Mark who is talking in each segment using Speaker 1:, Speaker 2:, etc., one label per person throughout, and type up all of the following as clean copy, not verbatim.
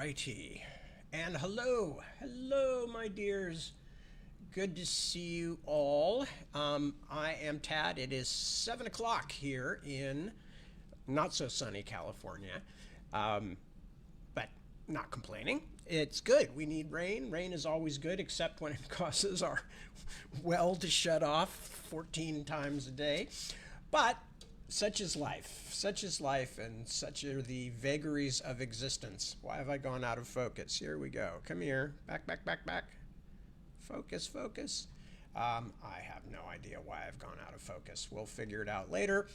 Speaker 1: righty. And hello, my dears. Good to see you all. I am Tad. It is 7 o'clock here in not so sunny California, but not complaining. It's good. We need rain. Rain is always good, except when it causes our well to shut off 14 times a day. But such is life. Such is life, and such are the vagaries of existence. Why have I gone out of focus? Here we go. Come here. Back. Focus. I have no idea why I've gone out of focus. We'll figure it out later.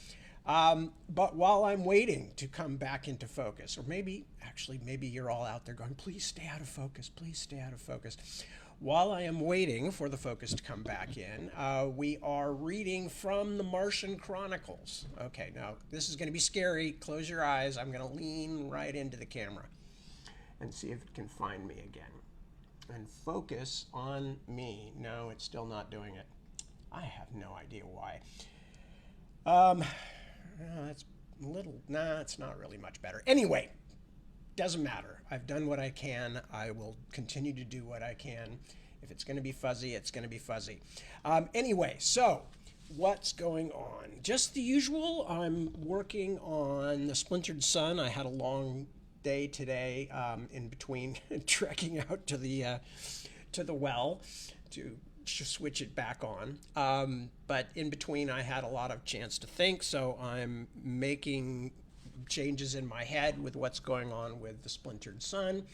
Speaker 1: But while I'm waiting to come back into focus, or maybe you're all out there going, please stay out of focus. Please stay out of focus. While I am waiting for the focus to come back in, we are reading from the Martian Chronicles. Okay, now this is going to be scary. Close your eyes. I'm going to lean right into the camera and see if it can find me again. And focus on me. No, it's still not doing it. I have no idea why. That's a little, it's not really much better. Anyway, doesn't matter. I've done what I can. I will continue to do what I can. If it's going to be fuzzy, it's going to be fuzzy. Anyway, so what's going on? Just the usual. I'm working on the Splintered Sun. I had a long day today in between trekking out to the well to switch it back on. But in between, I had a lot of chance to think, so I'm making changes in my head with what's going on with the Splintered Sun.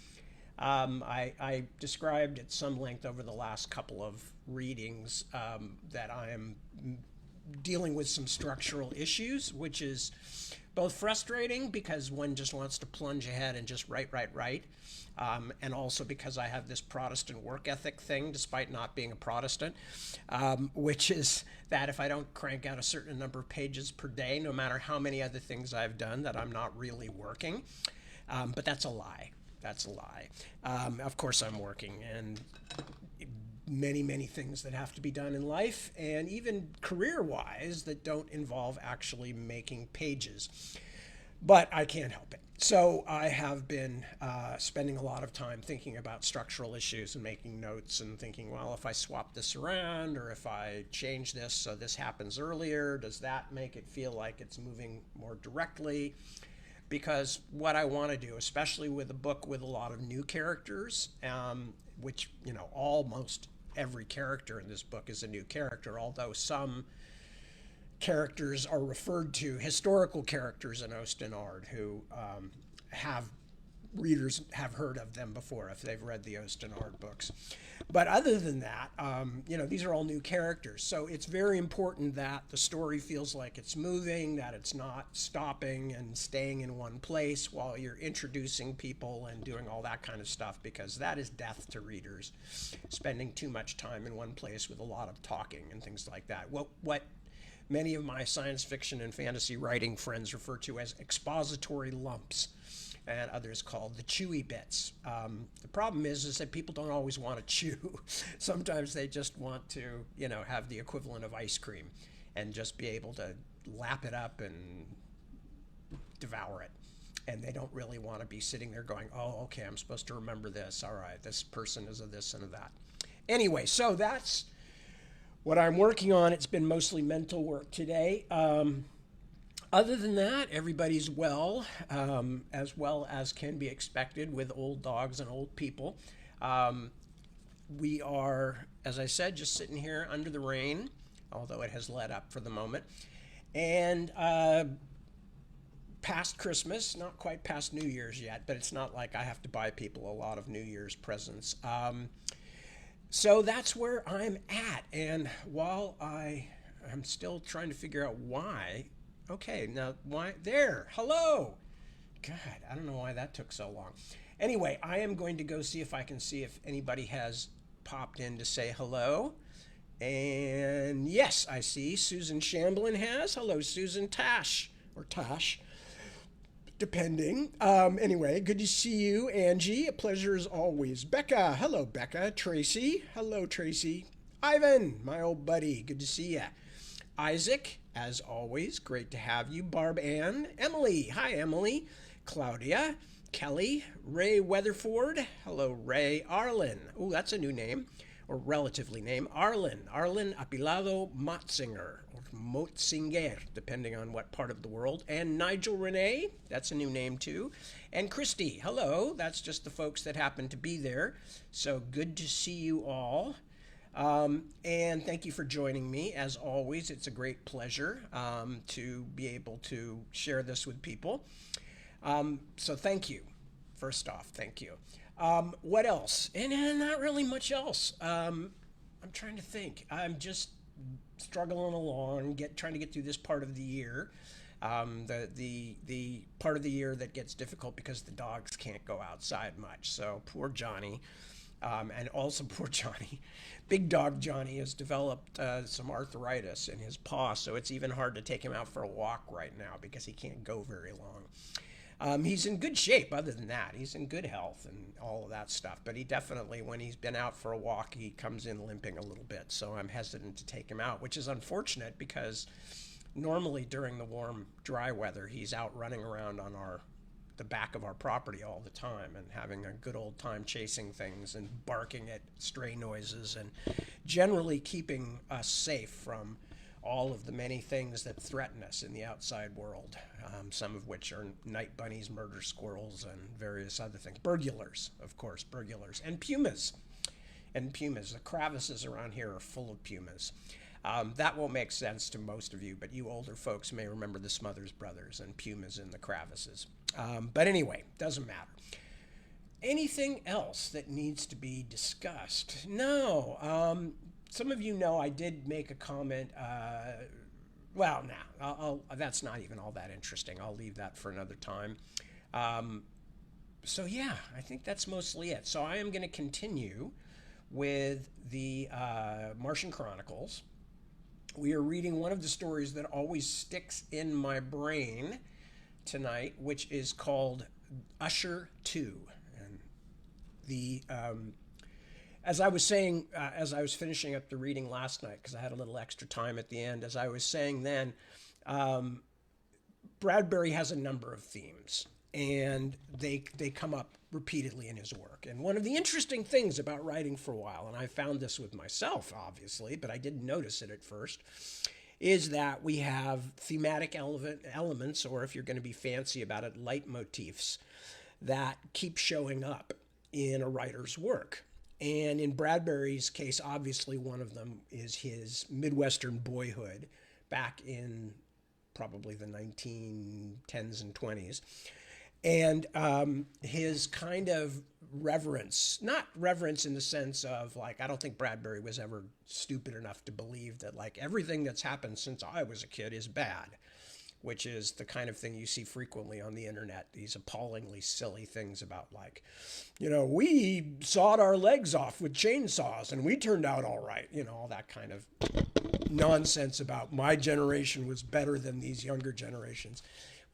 Speaker 1: I described at some length over the last couple of readings that I am dealing with some structural issues, which is both frustrating because one just wants to plunge ahead and just write, and also because I have this Protestant work ethic thing, despite not being a Protestant, which is that if I don't crank out a certain number of pages per day, no matter how many other things I've done, that I'm not really working. But that's a lie. Of course I'm working, and many things that have to be done in life, and even career-wise that don't involve actually making pages. But I can't help it. So I have been spending a lot of time thinking about structural issues and making notes and thinking, well, if I swap this around or if I change this so this happens earlier, does that make it feel like it's moving more directly? Because what I want to do, especially with a book with a lot of new characters, which, almost every character in this book is a new character, although some characters are referred to, historical characters in Ostenard, who readers have heard of them before if they've read the Ostenard books. But other than that, these are all new characters. So it's very important that the story feels like it's moving, that it's not stopping and staying in one place while you're introducing people and doing all that kind of stuff, because that is death to readers, spending too much time in one place with a lot of talking and things like that. What many of my science fiction and fantasy writing friends refer to as expository lumps, and others called the chewy bits. The problem is that people don't always want to chew. Sometimes they just want to, have the equivalent of ice cream and just be able to lap it up and devour it. And they don't really want to be sitting there going, oh, okay, I'm supposed to remember this. All right, this person is a this and a that. Anyway, so that's what I'm working on. It's been mostly mental work today. Other than that, everybody's well as can be expected with old dogs and old people. We are, as I said, just sitting here under the rain, although it has let up for the moment. And past Christmas, not quite past New Year's yet, but it's not like I have to buy people a lot of New Year's presents. So that's where I'm at. And while I'm still trying to figure out why. Okay, now why? There, hello. God, I don't know why that took so long. Anyway, I am going to go see if anybody has popped in to say hello. And yes, I see Susan Shamblin has. Hello, Susan. Tash, depending. Anyway, good to see you, Angie. A pleasure as always. Becca, hello, Becca. Tracy, hello, Tracy. Ivan, my old buddy, good to see ya. Isaac, as always, great to have you. Barb Ann, Emily, hi, Emily. Claudia, Kelly, Ray Weatherford. Hello, Ray. Arlen. Oh, that's a new name, or relatively name. Arlen Apilado Motzinger, or Motzinger, depending on what part of the world. And Nigel Renee. That's a new name, too. And Christy. Hello. That's just the folks that happen to be there. So good to see you all. And thank you for joining me. As always, it's a great pleasure to be able to share this with people. So thank you. First off, thank you. What else? And not really much else. I'm trying to think. I'm just struggling along, trying to get through this part of the year. The part of the year that gets difficult because the dogs can't go outside much. So poor Johnny. And also poor Johnny. Big dog Johnny has developed some arthritis in his paw, so it's even hard to take him out for a walk right now because he can't go very long. He's in good shape other than that. He's in good health and all of that stuff. But he definitely, when he's been out for a walk, he comes in limping a little bit. So I'm hesitant to take him out, which is unfortunate because normally during the warm, dry weather, he's out running around on the back of our property all the time and having a good old time chasing things and barking at stray noises and generally keeping us safe from all of the many things that threaten us in the outside world, some of which are night bunnies, murder squirrels, and various other things. Burglars, of course, burglars, and pumas. The crevices around here are full of pumas. That won't make sense to most of you, but you older folks may remember the Smothers Brothers and pumas in the crevices. But anyway, doesn't matter. Anything else that needs to be discussed? No. Some of you know I did make a comment. Well, now that's not even all that interesting. I'll leave that for another time. So yeah, I think that's mostly it. So I am going to continue with the Martian Chronicles. We are reading one of the stories that always sticks in my brain tonight, which is called Usher II. And the as I was saying, as I was finishing up the reading last night, because I had a little extra time at the end, as I was saying then, Bradbury has a number of themes, and they come up repeatedly in his work. And one of the interesting things about writing for a while, and I found this with myself, obviously, but I didn't notice it at first, is that we have thematic elements, or if you're going to be fancy about it, leitmotifs that keep showing up in a writer's work. And in Bradbury's case, obviously one of them is his Midwestern boyhood back in probably the 1910s and 20s. And his kind of reverence, not reverence in the sense of like, I don't think Bradbury was ever stupid enough to believe that like everything that's happened since I was a kid is bad, which is the kind of thing you see frequently on the internet, these appallingly silly things about like, we sawed our legs off with chainsaws and we turned out all right, all that kind of nonsense about my generation was better than these younger generations,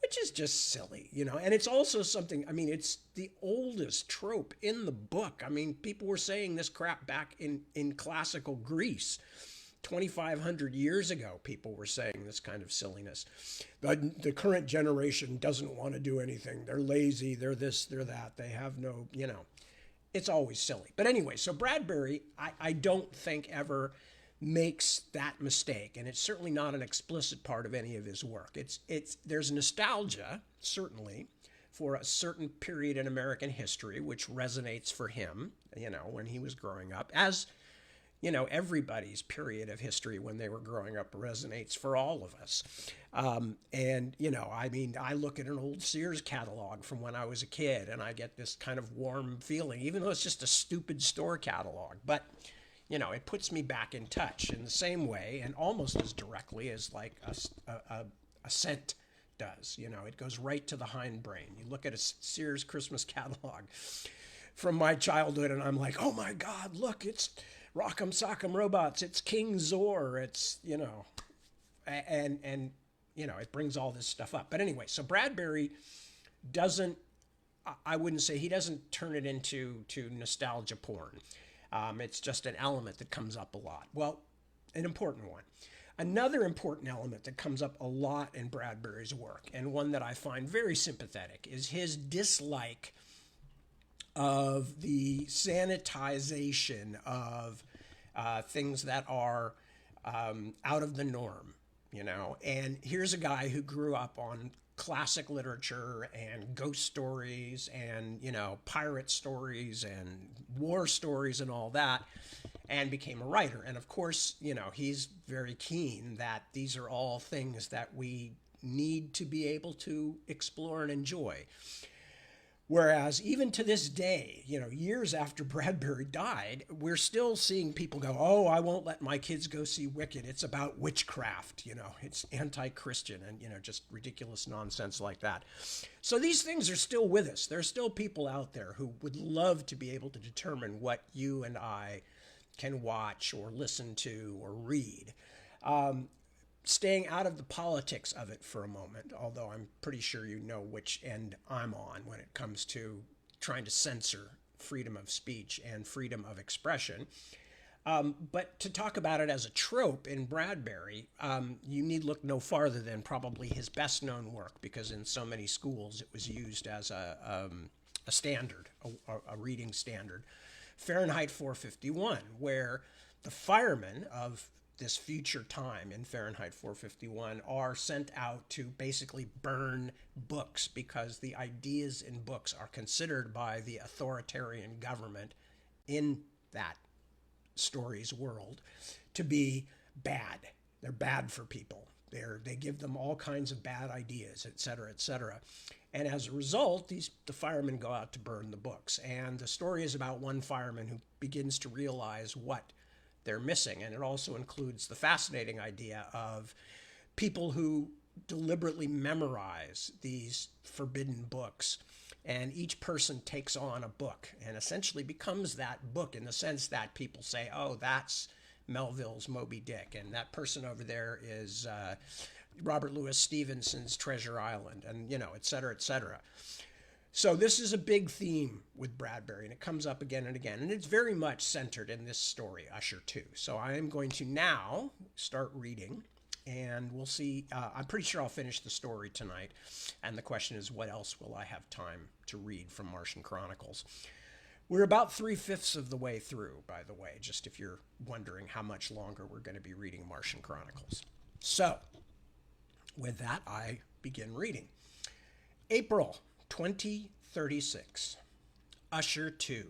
Speaker 1: which is just silly, and it's also something, it's the oldest trope in the book. People were saying this crap back in classical Greece. 2,500 years ago, people were saying this kind of silliness. The current generation doesn't want to do anything. They're lazy. They're this, they're that. They have no, it's always silly. But anyway, so Bradbury, I don't think ever makes that mistake. And it's certainly not an explicit part of any of his work. There's nostalgia, certainly, for a certain period in American history, which resonates for him, when he was growing up, as everybody's period of history when they were growing up resonates for all of us. I look at an old Sears catalog from when I was a kid and I get this kind of warm feeling, even though it's just a stupid store catalog. But, it puts me back in touch in the same way and almost as directly as like a scent does. It goes right to the hindbrain. You look at a Sears Christmas catalog from my childhood and I'm like, oh my God, look, it's Rock'em Sock'em Robots, it's King Zor, it's, and it brings all this stuff up. But anyway, so Bradbury doesn't, I wouldn't say, he doesn't turn it into nostalgia porn. It's just an element that comes up a lot. Well, an important one. Another important element that comes up a lot in Bradbury's work, and one that I find very sympathetic, is his dislike of the sanitization of things that are out of the norm, you know. And here's a guy who grew up on classic literature and ghost stories and, you know, pirate stories and war stories and all that, and became a writer. And of course, you know, he's very keen that these are all things that we need to be able to explore and enjoy. Whereas even to this day, you know, years after Bradbury died, we're still seeing people go, oh, I won't let my kids go see Wicked. It's about witchcraft, you know, it's anti-Christian and, you know, just ridiculous nonsense like that. So these things are still with us. There are still people out there who would love to be able to determine what you and I can watch or listen to or read. Staying out of the politics of it for a moment, although I'm pretty sure you know which end I'm on when it comes to trying to censor freedom of speech and freedom of expression. But to talk about it as a trope in Bradbury, you need look no farther than probably his best known work, because in so many schools it was used as a standard, a reading standard, Fahrenheit 451, where the firemen of this future time in Fahrenheit 451 are sent out to basically burn books, because the ideas in books are considered by the authoritarian government in that story's world to be bad. They're bad for people. They give them all kinds of bad ideas, et cetera, et cetera. And as a result, the firemen go out to burn the books. And the story is about one fireman who begins to realize what they're missing. And it also includes the fascinating idea of people who deliberately memorize these forbidden books. And each person takes on a book and essentially becomes that book, in the sense that people say, oh, that's Melville's Moby Dick, and that person over there is Robert Louis Stevenson's Treasure Island, and, you know, et cetera, et cetera. So this is a big theme with Bradbury, and it comes up again and again, and it's very much centered in this story, Usher II. So I am going to now start reading, and we'll see. I'm pretty sure I'll finish the story tonight, and the question is, what else will I have time to read from Martian Chronicles? We're about 3/5 of the way through, by the way, just if you're wondering how much longer we're going to be reading Martian Chronicles. So, with that, I begin reading. April 2036, Usher II.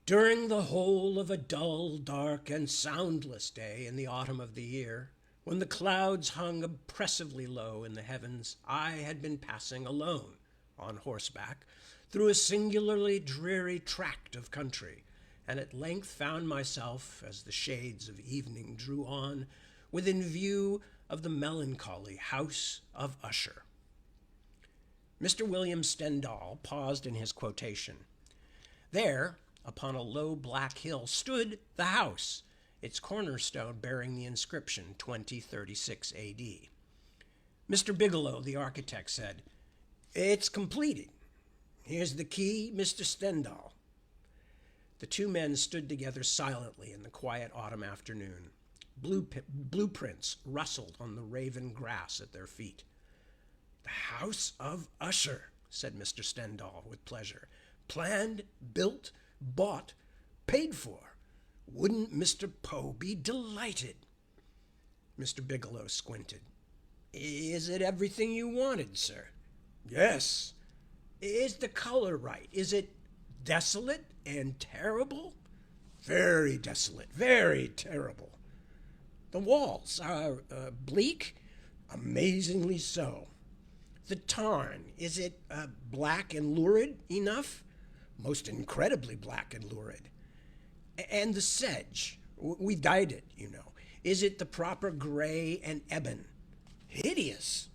Speaker 1: During the whole of a dull, dark, and soundless day in the autumn of the year, when the clouds hung oppressively low in the heavens, I had been passing alone, on horseback, through a singularly dreary tract of country, and at length found myself, as the shades of evening drew on, within view of the melancholy house of Usher. Mr. William Stendhal paused in his quotation. There, upon a low black hill, stood the house, its cornerstone bearing the inscription 2036 A.D. Mr. Bigelow, the architect, said, "It's completed. Here's the key, Mr. Stendhal." The two men stood together silently in the quiet autumn afternoon. Blueprints rustled on the raven grass at their feet. "The house of Usher," said Mr. Stendhal with pleasure. "Planned, built, bought, paid for. Wouldn't Mr. Poe be delighted?" Mr. Bigelow squinted. "Is it everything you wanted, sir?" "Yes." "Is the color right? Is it desolate and terrible?" "Very desolate, very terrible." "The walls are bleak?" "Amazingly so." "The tarn, is it black and lurid enough?" "Most incredibly black and lurid." "And the sedge, we dyed it, you know, is it the proper gray and ebon?" "Hideous."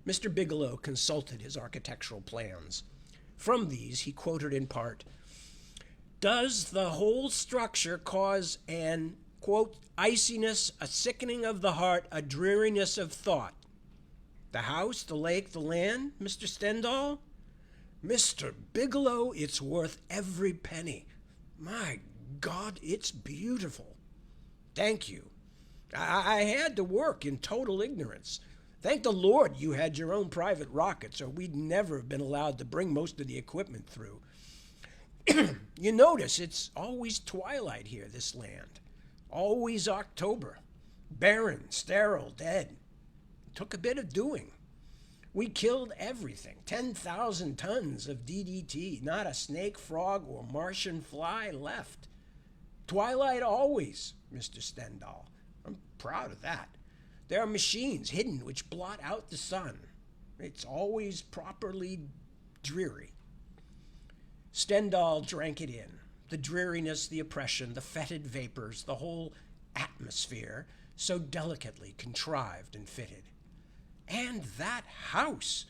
Speaker 1: Mr. Bigelow consulted his architectural plans. From these he quoted in part, "Does the whole structure cause an, quote, iciness, a sickening of the heart, a dreariness of thought? The house, the lake, the land, Mr. Stendhal?" "Mr. Bigelow, it's worth every penny. My God, it's beautiful." Thank you. I had to work in total ignorance. Thank the Lord you had your own private rockets, or we'd never have been allowed to bring most of the equipment through. You notice it's always twilight here, this land. Always October. Barren, sterile, dead. Took a bit of doing. We killed everything. 10,000 tons of DDT. Not a snake, frog, or Martian fly left. Twilight always, Mr. Stendhal. I'm proud of that. There are machines hidden which blot out the sun. It's always properly dreary. Stendhal drank it in. The dreariness, the oppression, the fetid vapors, the whole atmosphere, so delicately contrived and fitted. And that house,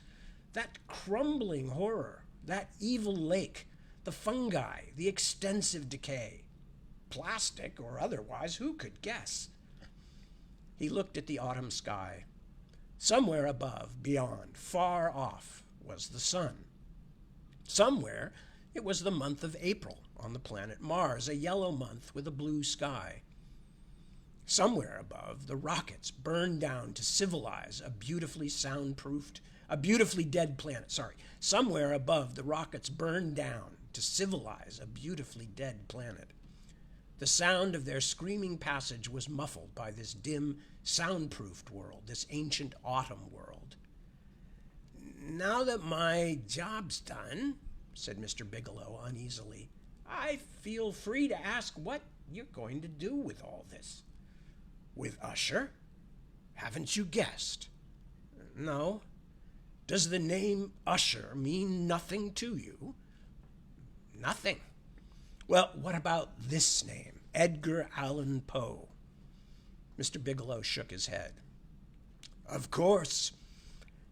Speaker 1: that crumbling horror, that evil lake, the fungi, the extensive decay. Plastic or otherwise, who could guess? He looked at the autumn sky. Somewhere above, beyond, far off, was the sun. Somewhere it was the month of April on the planet Mars, a yellow month with a blue sky. Somewhere above, the rockets burned down to civilize a beautifully dead planet. Somewhere above, the rockets burned down to civilize a beautifully dead planet. The sound of their screaming passage was muffled by this dim, soundproofed world, this ancient autumn world. Now that my job's done, said Mr. Bigelow uneasily, I feel free to ask what you're going to do with all this. With Usher? Haven't you guessed? No. Does the name Usher mean nothing to you? Nothing. Well, what about this name, Edgar Allan Poe? Mr. Bigelow shook his head. Of course.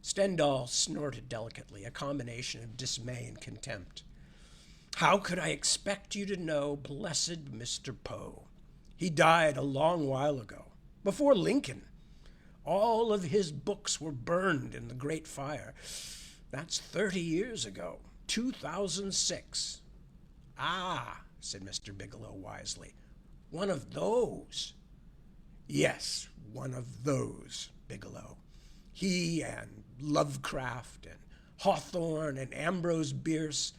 Speaker 1: Stendhal snorted delicately, a combination of dismay and contempt. How could I expect you to know blessed Mr. Poe? He died a long while ago, before Lincoln. All of his books were burned in the Great Fire. That's 30 years ago, 2006. Ah, said Mr. Bigelow wisely, one of those. Yes, one of those, Bigelow. He and Lovecraft and Hawthorne and Ambrose Bierce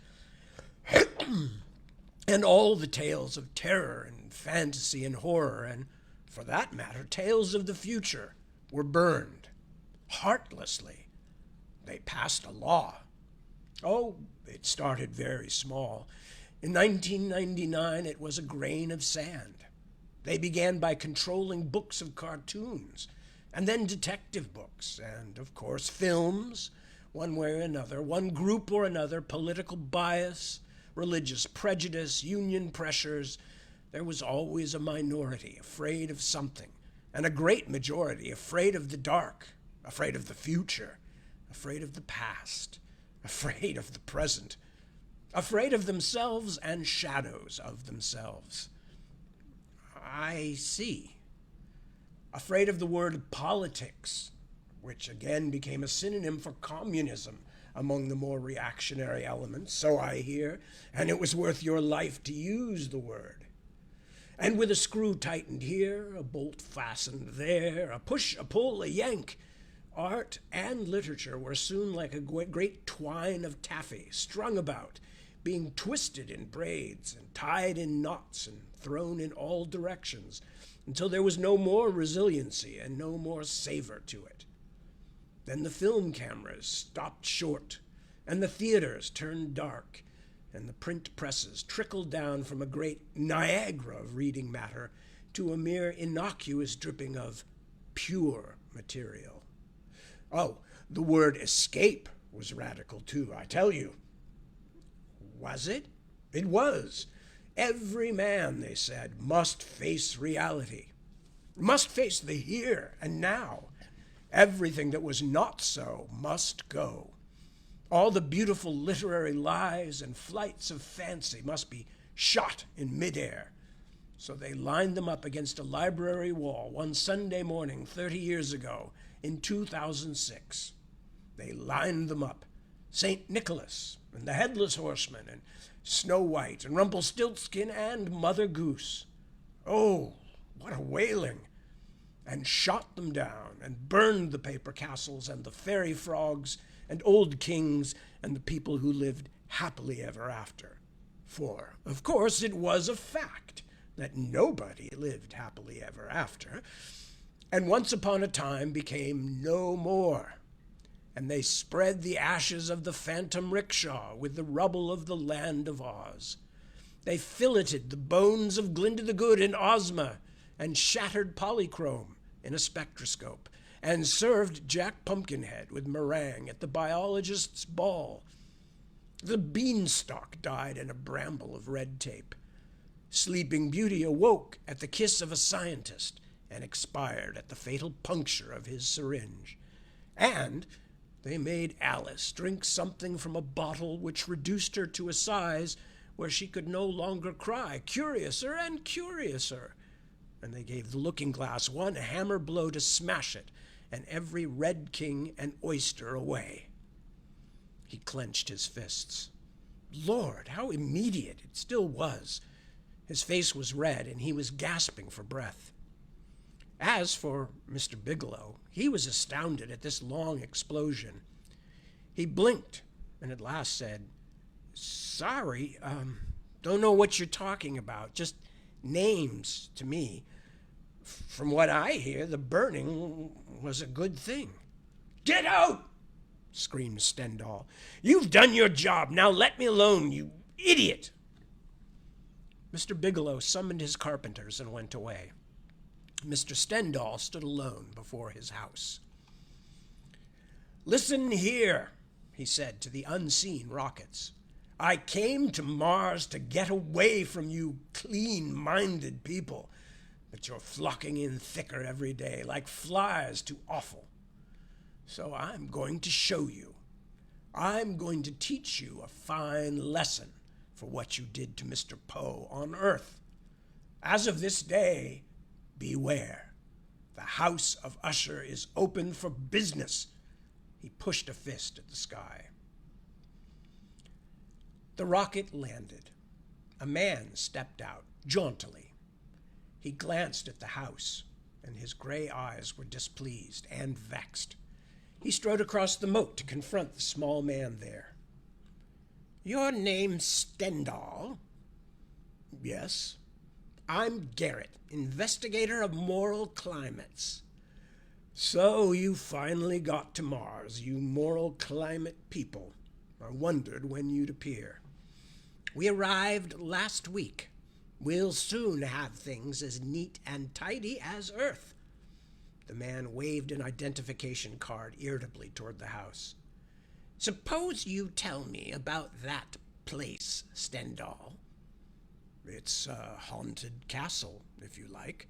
Speaker 1: and all the tales of terror and fantasy and horror and, for that matter, tales of the future were burned heartlessly. They passed a law. Oh, it started very small. In 1999, it was a grain of sand. They began by controlling books of cartoons, and then detective books, and, of course, films, one way or another, one group or another, political bias, religious prejudice, union pressures. There was always a minority afraid of something, and a great majority afraid of the dark, afraid of the future, afraid of the past, afraid of the present, afraid of themselves and shadows of themselves. I see. Afraid of the word politics, which again became a synonym for communism among the more reactionary elements, so I hear, and it was worth your life to use the word. And with a screw tightened here, a bolt fastened there, a push, a pull, a yank, art and literature were soon like a great twine of taffy strung about, being twisted in braids and tied in knots and thrown in all directions until there was no more resiliency and no more savor to it. Then the film cameras stopped short, and the theaters turned dark, and the print presses trickled down from a great Niagara of reading matter to a mere innocuous dripping of pure material. Oh, the word escape was radical too, I tell you. Was it? It was. Every man, they said, must face reality, must face the here and now. Everything that was not so must go. All the beautiful literary lies and flights of fancy must be shot in midair. So they lined them up against a library wall one Sunday morning 30 years ago in 2006. They lined them up. St. Nicholas and the Headless Horseman and Snow White and Rumpelstiltskin and Mother Goose. Oh, what a wailing! And shot them down, and burned the paper castles, and the fairy frogs, and old kings, and the people who lived happily ever after. For, of course, it was a fact that nobody lived happily ever after, and once upon a time became no more. And they spread the ashes of the phantom rickshaw with the rubble of the land of Oz. They filleted the bones of Glinda the Good in Ozma, and shattered Polychrome in a spectroscope, and served Jack Pumpkinhead with meringue at the biologist's ball. The beanstalk died in a bramble of red tape. Sleeping Beauty awoke at the kiss of a scientist and expired at the fatal puncture of his syringe. And they made Alice drink something from a bottle which reduced her to a size where she could no longer cry, curiouser and curiouser. And they gave the looking-glass one hammer blow to smash it, and every red king and oyster away. He clenched his fists. Lord, how immediate it still was. His face was red, and he was gasping for breath. As for Mr. Bigelow, he was astounded at this long explosion. He blinked, and at last said, "Sorry, don't know what you're talking about. Just names to me. From what I hear, the burning was a good thing." "Get out!" screamed Stendhal. "You've done your job. Now let me alone, you idiot!" Mr. Bigelow summoned his carpenters and went away. Mr. Stendhal stood alone before his house. "Listen here," he said to the unseen rockets. "I came to Mars to get away from you clean-minded people, but you're flocking in thicker every day, like flies to offal. So I'm going to show you. I'm going to teach you a fine lesson for what you did to Mr. Poe on Earth. As of this day, beware. The house of Usher is open for business." He pushed a fist at the sky. The rocket landed. A man stepped out, jauntily. He glanced at the house, and his gray eyes were displeased and vexed. He strode across the moat to confront the small man there. "Your name's Stendhal?" "Yes." "I'm Garrett, investigator of moral climates." "So you finally got to Mars, you moral climate people. I wondered when you'd appear." "We arrived last week. We'll soon have things as neat and tidy as Earth." The man waved an identification card irritably toward the house. "Suppose you tell me about that place, Stendhal." "It's a haunted castle, if you like."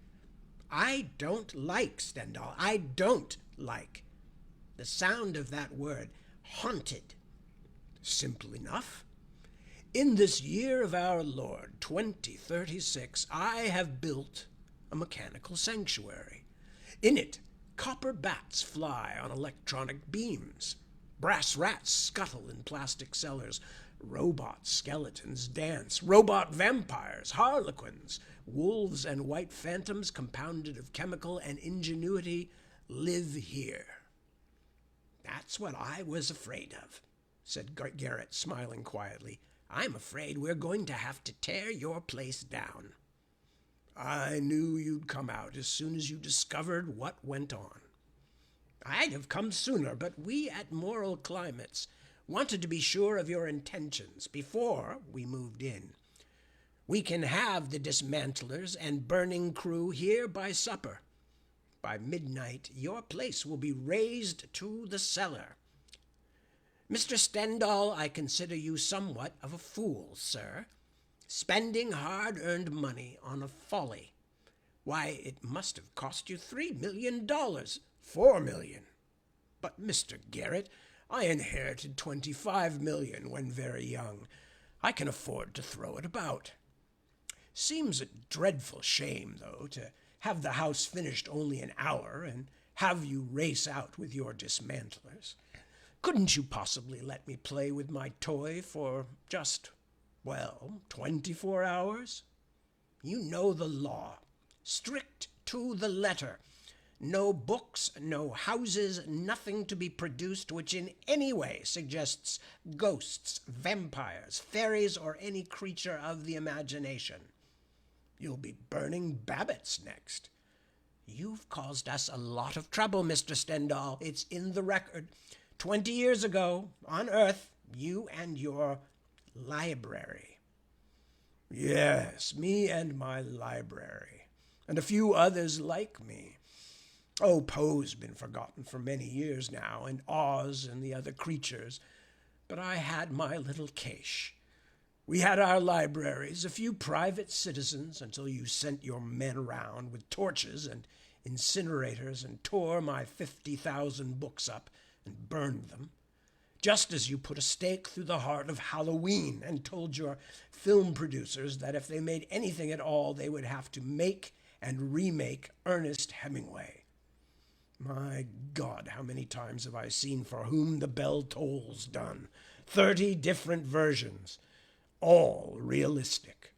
Speaker 1: "I don't like, Stendhal. I don't like. The sound of that word, haunted." "Simple enough. In this year of our Lord, 2036, I have built a mechanical sanctuary. In it, copper bats fly on electronic beams. Brass rats scuttle in plastic cellars. Robot skeletons dance. Robot vampires, harlequins, wolves, and white phantoms compounded of chemical and ingenuity live here." "That's what I was afraid of," said Garrett, smiling quietly. "I'm afraid we're going to have to tear your place down." "I knew you'd come out as soon as you discovered what went on." "I'd have come sooner, but we at Moral Climates wanted to be sure of your intentions before we moved in. We can have the dismantlers and burning crew here by supper. By midnight, your place will be razed to the cellar. Mr. Stendhal, I consider you somewhat of a fool, sir, spending hard-earned money on a folly. Why, it must have cost you $3 million. $4 million. But, Mr. Garrett, I inherited $25 million when very young. I can afford to throw it about. Seems a dreadful shame, though, to have the house finished only an hour and have you race out with your dismantlers. Couldn't you possibly let me play with my toy for just, 24 hours? You know the law. strict to the letter. No books, no houses, nothing to be produced which in any way suggests ghosts, vampires, fairies, or any creature of the imagination. You'll be burning Babbitts next. You've caused us a lot of trouble, Mr. Stendhal. It's in the record. 20 years ago, on Earth, you and your library. Yes, me and my library, and a few others like me. Oh, Poe's been forgotten for many years now, and Oz and the other creatures. But I had my little cache. We had our libraries, a few private citizens, until you sent your men around with torches and incinerators and tore my 50,000 books up and burned them. Just as you put a stake through the heart of Halloween and told your film producers that if they made anything at all, they would have to make and remake Ernest Hemingway. My God, how many times have I seen For Whom the Bell Tolls done? 30 different versions, all realistic.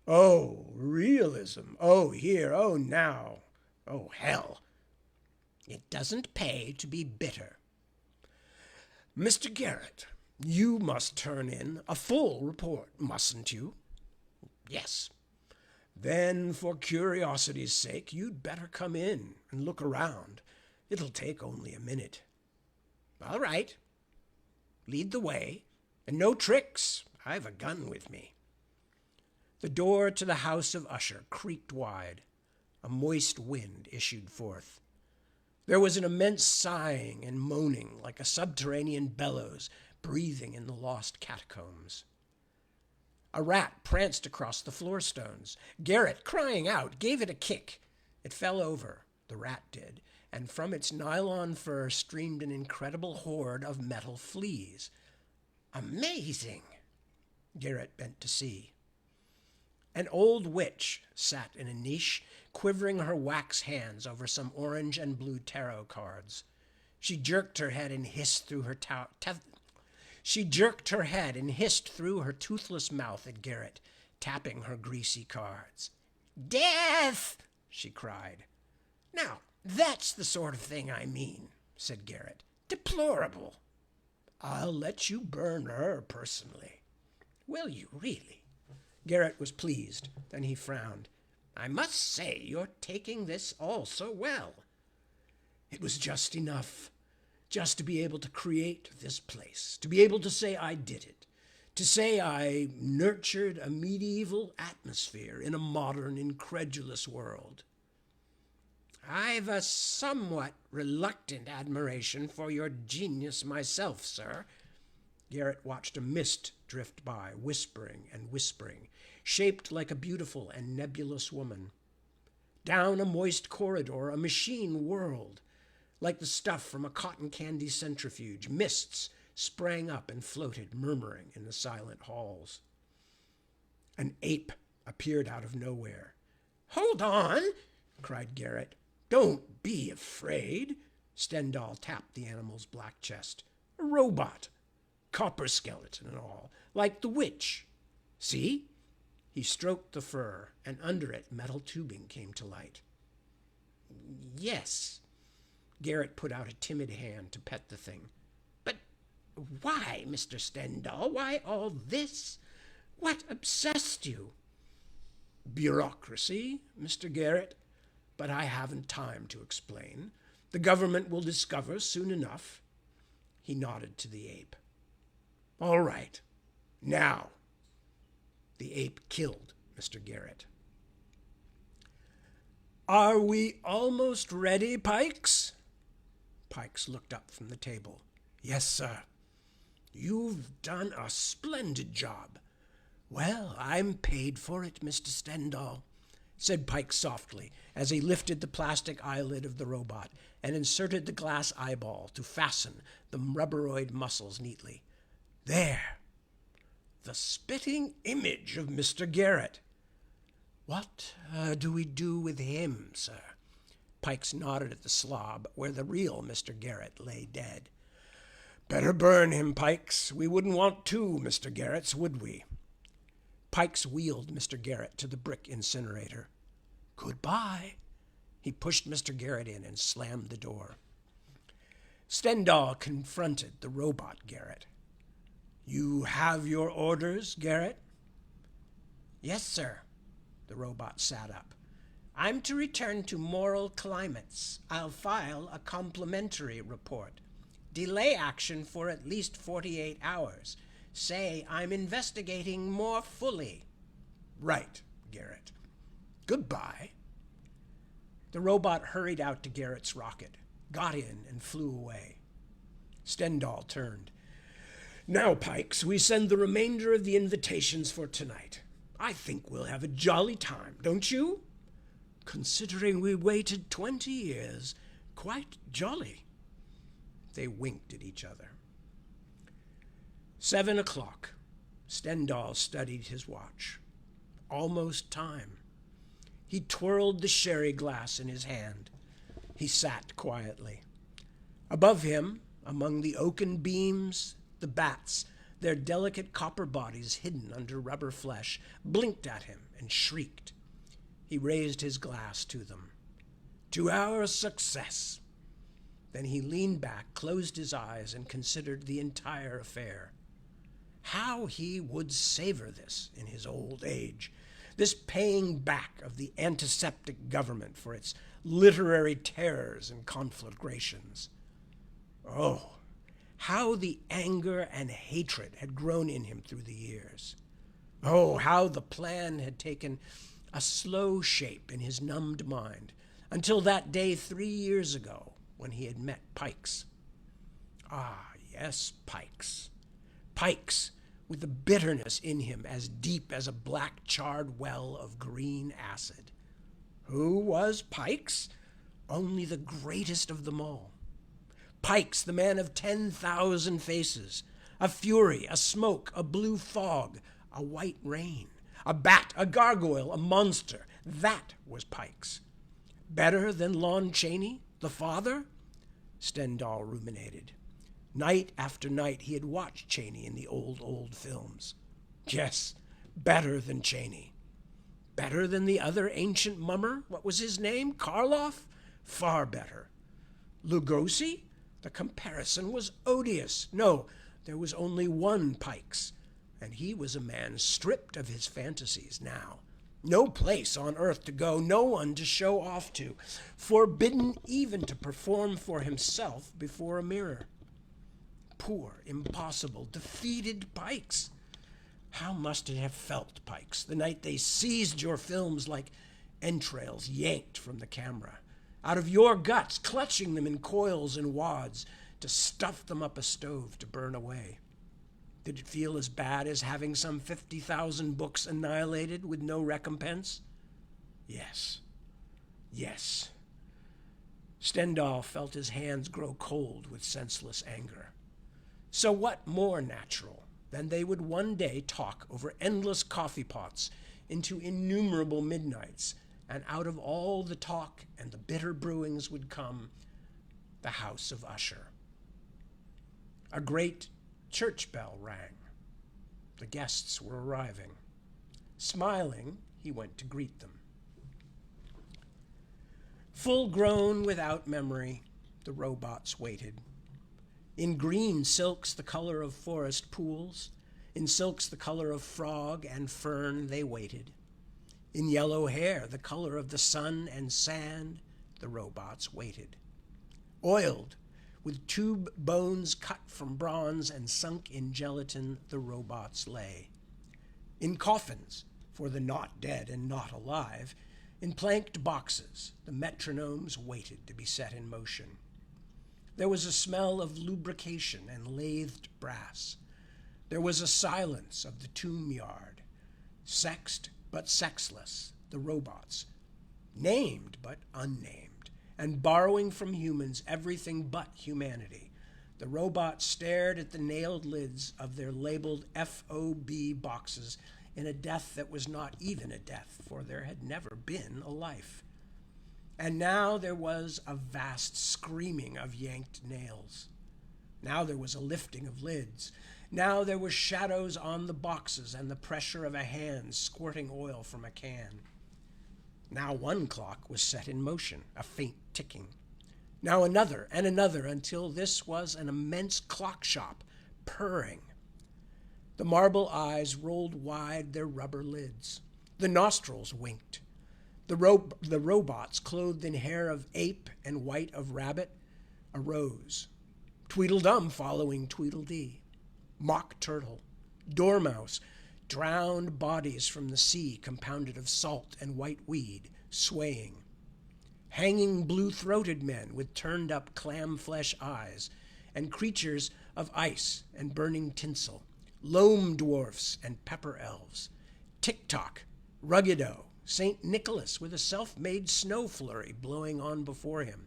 Speaker 1: Oh, realism. Oh, here. Oh, now. Oh, hell. It doesn't pay to be bitter. Mr. Garrett, you must turn in a full report, mustn't you? Yes. Then, for curiosity's sake, you'd better come in and look around. It'll take only a minute. All right. Lead the way. And no tricks. I've a gun with me. The door to the house of Usher creaked wide. A moist wind issued forth. There was an immense sighing and moaning like a subterranean bellows breathing in the lost catacombs. A rat pranced across the floor stones. Garrett, crying out, gave it a kick. It fell over, the rat did, and from its nylon fur streamed an incredible horde of metal fleas. Amazing! Garrett bent to see. An old witch sat in a niche, quivering her wax hands over some orange and blue tarot cards. She jerked her head and hissed through her toothless mouth at Garrett, tapping her greasy cards. "Death!" she cried. "Now, that's the sort of thing I mean," said Garrett. "Deplorable." "I'll let you burn her personally." "Will you really?" Garrett was pleased. Then he frowned. "I must say you're taking this all so well." It was just enough. Just to be able to create this place. To be able to say I did it. To say I nurtured a medieval atmosphere in a modern, incredulous world. "I've a somewhat reluctant admiration for your genius myself, sir." Garrett watched a mist drift by, whispering and whispering, shaped like a beautiful and nebulous woman. Down a moist corridor, a machine whirled. Like the stuff from a cotton candy centrifuge, mists sprang up and floated, murmuring in the silent halls. An ape appeared out of nowhere. "Hold on!" cried Garrett. "Don't be afraid." Stendhal tapped the animal's black chest. "A robot. Copper skeleton and all. Like the witch. See?" He stroked the fur, and under it metal tubing came to light. "Yes." Garrett put out a timid hand to pet the thing. "But why, Mr. Stendhal? Why all this? What obsessed you?" "Bureaucracy, Mr. Garrett. But I haven't time to explain. The government will discover soon enough." He nodded to the ape. "All right. Now." The ape killed Mr. Garrett. "Are we almost ready, Pikes?" Pikes looked up from the table. "Yes, sir." "You've done a splendid job." "Well, I'm paid for it, Mr. Stendhal," said Pikes softly, as he lifted the plastic eyelid of the robot and inserted the glass eyeball to fasten the rubberoid muscles neatly. "There. The spitting image of Mr. Garrett." "What do we do with him, sir?" Pikes nodded at the slob where the real Mr. Garrett lay dead. "Better burn him, Pikes. We wouldn't want two Mr. Garretts, would we?" Pikes wheeled Mr. Garrett to the brick incinerator. Goodbye. He pushed Mr. Garrett in and slammed the door. Stendhal confronted the robot Garrett. You have your orders, Garrett? Yes, sir. The robot sat up. I'm to return to moral climates. I'll file a complimentary report. Delay action for at least 48 hours. Say I'm investigating more fully. Right, Garrett. Goodbye. The robot hurried out to Garrett's rocket, got in, and flew away. Stendhal turned. Now, Pikes, we send the remainder of the invitations for tonight. I think we'll have a jolly time, don't you? Considering we waited 20 years, quite jolly. They winked at each other. 7 o'clock. Stendhal studied his watch. Almost time. He twirled the sherry glass in his hand. He sat quietly. Above him, among the oaken beams, the bats, their delicate copper bodies hidden under rubber flesh, blinked at him and shrieked. He raised his glass to them. To our success. Then he leaned back, closed his eyes, and considered the entire affair. How he would savor this in his old age, this paying back of the antiseptic government for its literary terrors and conflagrations. Oh, how the anger and hatred had grown in him through the years. Oh, how the plan had taken a slow shape in his numbed mind until that day 3 years ago when he had met Pikes. Ah, yes, Pikes. Pikes, with a bitterness in him as deep as a black charred well of green acid. Who was Pikes? Only the greatest of them all. Pikes, the man of 10,000 faces, a fury, a smoke, a blue fog, a white rain, a bat, a gargoyle, a monster. That was Pikes. Better than Lon Chaney, the father? Stendhal ruminated. Night after night he had watched Chaney in the old films. Yes, better than Chaney. Better than the other ancient mummer? What was his name? Karloff? Far better. Lugosi? The comparison was odious. No, there was only one Pikes, and he was a man stripped of his fantasies now. No place on earth to go, no one to show off to, forbidden even to perform for himself before a mirror. Poor, impossible, defeated Pikes. How must it have felt, Pikes, the night they seized your films like entrails yanked from the camera, out of your guts, clutching them in coils and wads to stuff them up a stove to burn away? Did it feel as bad as having some 50,000 books annihilated with no recompense? Yes. Yes. Stendhal felt his hands grow cold with senseless anger. So what more natural than they would one day talk over endless coffee pots into innumerable midnights, and out of all the talk and the bitter brewings would come the house of Usher. A great church bell rang. The guests were arriving. Smiling, he went to greet them. Full grown without memory, the robots waited. In green silks the color of forest pools, in silks the color of frog and fern they waited. In yellow hair the color of the sun and sand, the robots waited. Oiled, with tube bones cut from bronze and sunk in gelatin, the robots lay. In coffins, for the not dead and not alive, in planked boxes, the metronomes waited to be set in motion. There was a smell of lubrication and lathed brass. There was a silence of the tomb yard. Sexed but sexless, the robots. Named but unnamed, and borrowing from humans everything but humanity. The robots stared at the nailed lids of their labeled FOB boxes in a death that was not even a death, for there had never been a life. And now there was a vast screaming of yanked nails. Now there was a lifting of lids. Now there were shadows on the boxes and the pressure of a hand squirting oil from a can. Now one clock was set in motion, a faint ticking. Now another and another, until this was an immense clock shop, purring. The marble eyes rolled wide their rubber lids. The nostrils winked. The robots, clothed in hair of ape and white of rabbit, arose. Tweedledum following Tweedledee. Mock turtle, dormouse, drowned bodies from the sea compounded of salt and white weed, swaying. Hanging blue-throated men with turned-up clam-flesh eyes, and creatures of ice and burning tinsel, loam dwarfs and pepper elves, Tick-Tock, Ruggido, St. Nicholas with a self-made snow flurry blowing on before him,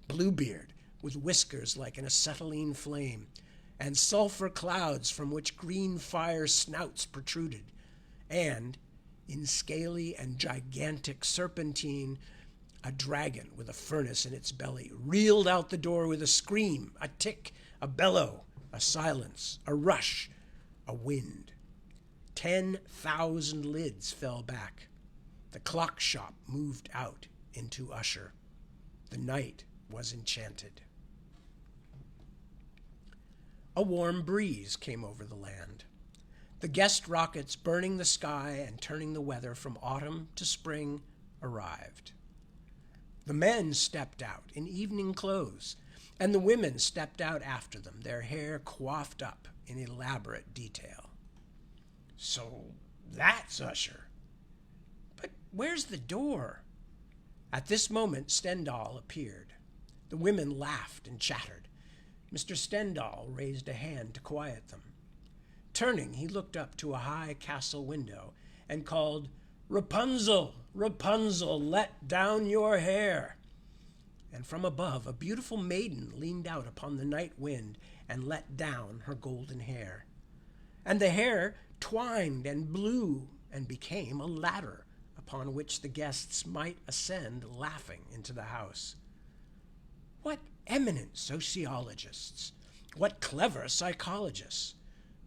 Speaker 1: Bluebeard with whiskers like an acetylene flame, and sulfur clouds from which green fire snouts protruded, and, in scaly and gigantic serpentine, a dragon with a furnace in its belly reeled out the door with a scream, a tick, a bellow, a silence, a rush, a wind. 10,000 lids fell back. The clock shop moved out into Usher. The night was enchanted. A warm breeze came over the land. The guest rockets burning the sky and turning the weather from autumn to spring arrived. The men stepped out in evening clothes, and the women stepped out after them, their hair coiffed up in elaborate detail. So that's Usher. But where's the door? At this moment, Stendhal appeared. The women laughed and chattered. Mr. Stendhal raised a hand to quiet them. Turning, he looked up to a high castle window and called, "Rapunzel, Rapunzel, let down your hair." And from above, a beautiful maiden leaned out upon the night wind and let down her golden hair. And the hair twined and blew and became a ladder upon which the guests might ascend laughing into the house. What eminent sociologists, what clever psychologists,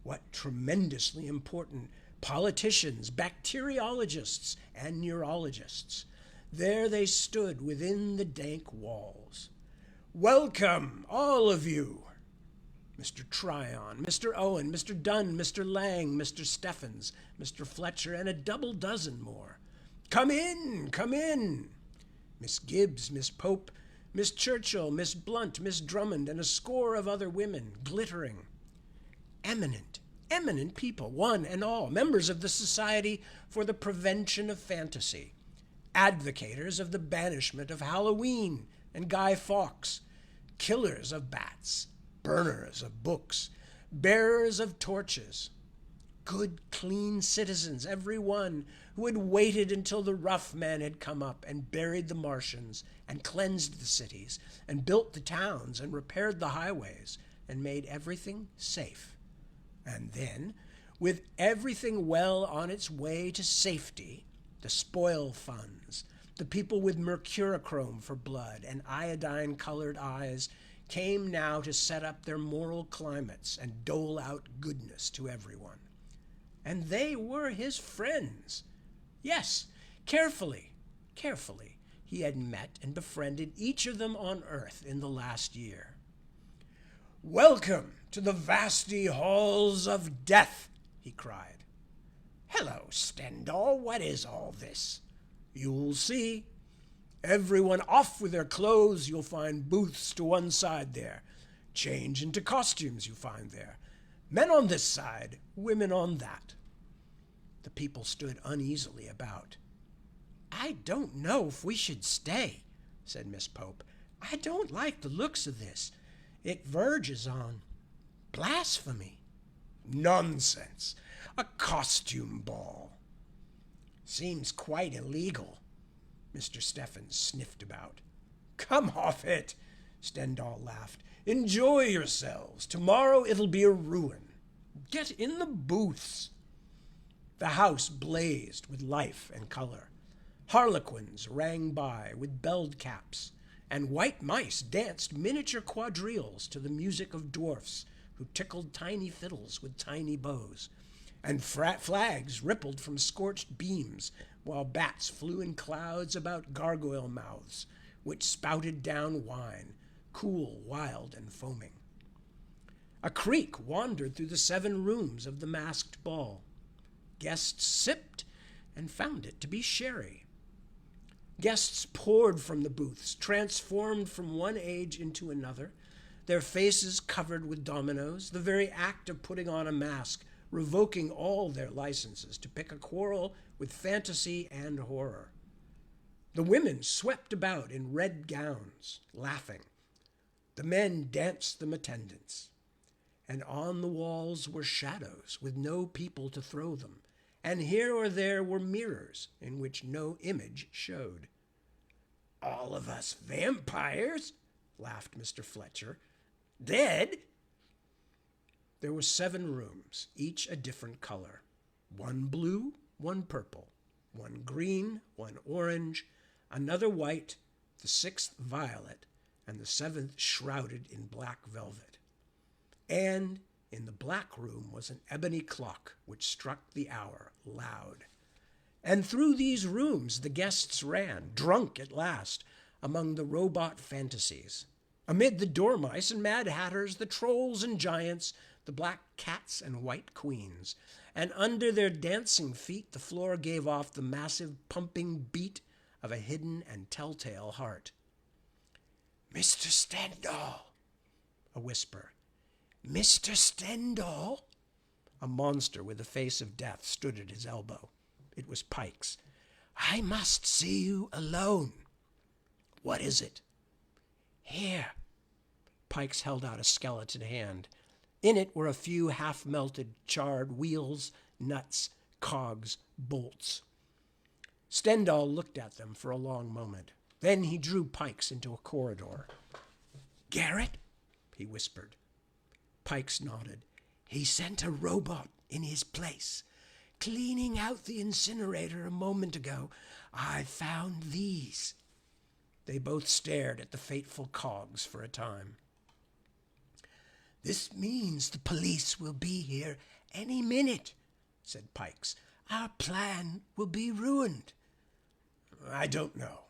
Speaker 1: what tremendously important politicians, bacteriologists, and neurologists. There they stood within the dank walls. Welcome, all of you. Mr. Tryon, Mr. Owen, Mr. Dunn, Mr. Lang, Mr. Steffens, Mr. Fletcher, and a double dozen more. Come in, come in. Miss Gibbs, Miss Pope, Miss Churchill, Miss Blunt, Miss Drummond, and a score of other women, glittering. Eminent people, one and all, members of the Society for the Prevention of Fantasy, advocators of the banishment of Halloween and Guy Fawkes, killers of bats, burners of books, bearers of torches, good, clean citizens, every one, who had waited until the rough men had come up and buried the Martians and cleansed the cities and built the towns and repaired the highways and made everything safe. And then, with everything well on its way to safety, the spoil funds, the people with mercurochrome for blood and iodine-colored eyes came now to set up their moral climates and dole out goodness to everyone. And they were his friends. Yes, carefully, he had met and befriended each of them on earth in the last year. Welcome to the vasty halls of death, he cried. Hello, Stendhal, what is all this? You'll see. Everyone off with their clothes, you'll find booths to one side there. Change into costumes you find there. Men on this side, women on that. The people stood uneasily about. I don't know if we should stay, said Miss Pope. I don't like the looks of this. It verges on blasphemy. Nonsense. A costume ball. Seems quite illegal. Mr. Steffens sniffed about. Come off it, Stendhal laughed. Enjoy yourselves. Tomorrow it'll be a ruin. Get in the booths. The house blazed with life and color. Harlequins rang by with belled caps, and white mice danced miniature quadrilles to the music of dwarfs who tickled tiny fiddles with tiny bows. and flags rippled from scorched beams, while bats flew in clouds about gargoyle mouths, which spouted down wine, cool, wild, and foaming. A creek wandered through the 7 rooms of the masked ball. Guests sipped and found it to be sherry. Guests poured from the booths, transformed from one age into another, their faces covered with dominoes, the very act of putting on a mask, revoking all their licenses to pick a quarrel with fantasy and horror. The women swept about in red gowns, laughing. The men danced them attendance. And on the walls were shadows with no people to throw them, and here or there were mirrors in which no image showed. "All of us vampires?" laughed Mr. Fletcher. "Dead?" There were 7 rooms, each a different color. 1 blue, 1 purple, 1 green, 1 orange, another white, the 6th violet, and the 7th shrouded in black velvet. And in the black room was an ebony clock which struck the hour loud. And through these rooms the guests ran, drunk at last, among the robot fantasies. Amid the dormice and mad hatters, the trolls and giants, the black cats and white queens. And under their dancing feet the floor gave off the massive pumping beat of a hidden and telltale heart. "Mr. Stendhal," a whisper. "Mr. Stendhal?" A monster with the face of death stood at his elbow. It was Pikes. "I must see you alone." "What is it?" "Here." Pikes held out a skeleton hand. In it were a few half-melted, charred wheels, nuts, cogs, bolts. Stendhal looked at them for a long moment. Then he drew Pikes into a corridor. "Garrett?" he whispered. Pikes nodded. "He sent a robot in his place. Cleaning out the incinerator a moment ago, I found these." They both stared at the fateful cogs for a time. "This means the police will be here any minute," said Pikes. "Our plan will be ruined." "I don't know."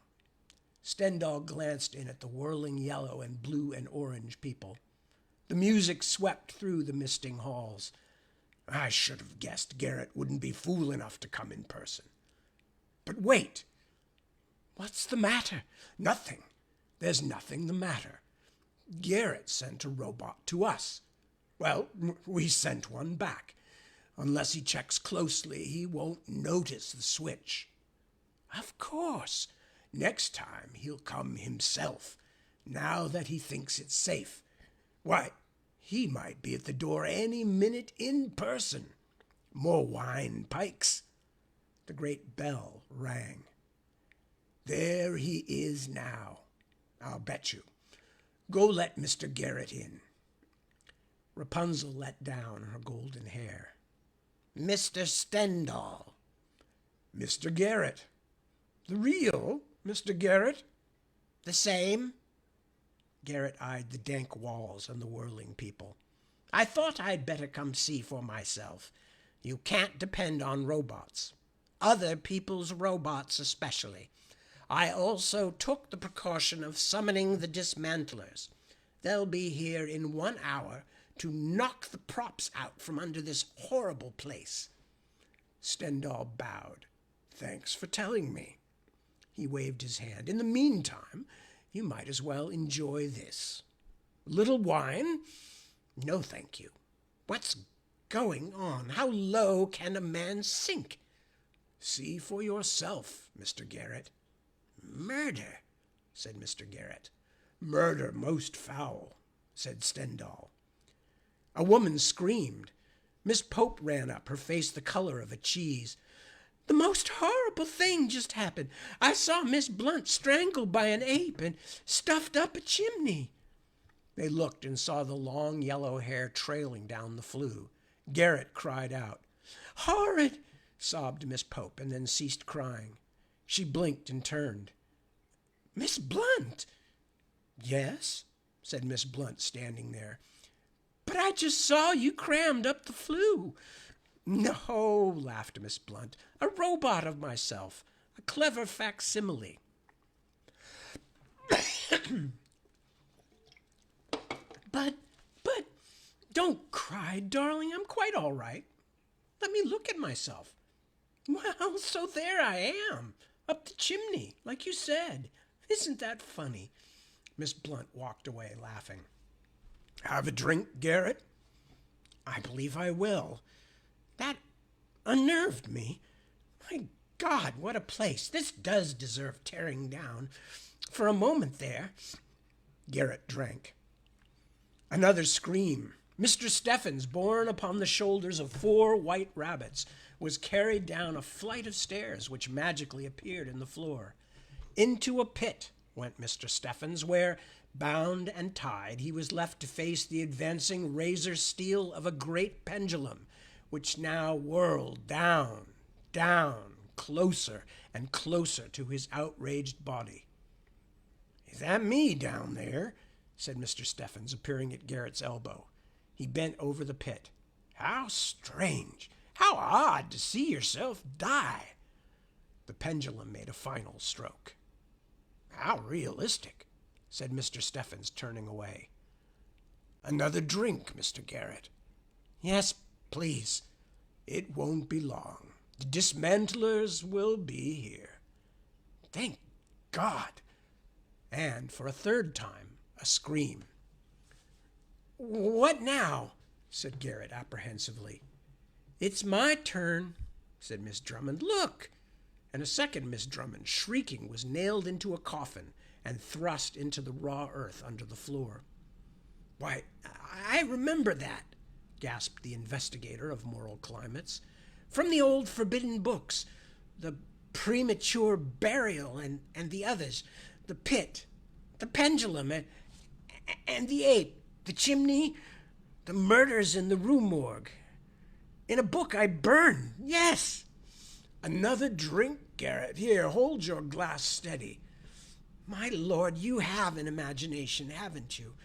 Speaker 1: Stendhal glanced in at the whirling yellow and blue and orange people. The music swept through the misting halls. "I should have guessed Garrett wouldn't be fool enough to come in person." "But wait." "What's the matter?" "Nothing. There's nothing the matter. Garrett sent a robot to us. Well, we sent one back. Unless he checks closely, he won't notice the switch." "Of course. Next time he'll come himself, now that he thinks it's safe. Why, he might be at the door any minute in person. More wine, Pikes." The great bell rang. "There he is now, I'll bet you. Go let Mr. Garrett in." Rapunzel let down her golden hair. "Mr. Stendhal." "Mr. Garrett." "The real Mr. Garrett?" "The same." Garrett eyed the dank walls and the whirling people. "I thought I'd better come see for myself. You can't depend on robots. Other people's robots especially. I also took the precaution of summoning the dismantlers. They'll be here in 1 hour to knock the props out from under this horrible place." Stendhal bowed. "Thanks for telling me." He waved his hand. "In the meantime, you might as well enjoy this. Little wine?" "No, thank you." "What's going on? How low can a man sink?" "See for yourself, Mr. Garrett." "Murder," said Mr. Garrett. "Murder most foul," said Stendhal. A woman screamed. Miss Pope ran up, her face the color of a cheese. "The most horrible thing just happened. I saw Miss Blunt strangled by an ape and stuffed up a chimney." They looked and saw the long yellow hair trailing down the flue. Garrett cried out. "Horrid!" sobbed Miss Pope, and then ceased crying. She blinked and turned. "Miss Blunt!" "Yes?" said Miss Blunt, standing there. "But I just saw you crammed up the flue." No, laughed Miss Blunt. A robot of myself. A clever facsimile. But, don't cry, darling. I'm quite all right. Let me look at myself. Well, so there I am, up the chimney, like you said. Isn't that funny? Miss Blunt walked away, laughing. Have a drink, Garrett? I believe I will. That unnerved me. My God, what a place. This does deserve tearing down. For a moment there. Garrett drank. Another scream. Mr. Steffens, borne upon the shoulders of 4 white rabbits, was carried down a flight of stairs which magically appeared in the floor. Into a pit went Mr. Steffens, where, bound and tied, he was left to face the advancing razor steel of a great pendulum, which now whirled down, closer and closer to his outraged body. Is that me down there? Said Mr. Steffens, appearing at Garrett's elbow. He bent over the pit. How strange! How odd to see yourself die! The pendulum made a final stroke. How realistic, said Mr. Steffens, turning away. Another drink, Mr. Garrett. Yes, please. It won't be long. The dismantlers will be here. Thank God. And for a third time, a scream. What now? Said Garrett apprehensively. It's my turn, said Miss Drummond. Look! And a second Miss Drummond, shrieking, was nailed into a coffin and thrust into the raw earth under the floor. Why, I remember that, gasped the investigator of moral climates. From the old forbidden books, the premature burial and the others, the pit, the pendulum, and the ape, the chimney, the murders in the Rue Morgue. In a book I burned, yes. Another drink, Garrett. Here, hold your glass steady. My lord, you have an imagination, haven't you?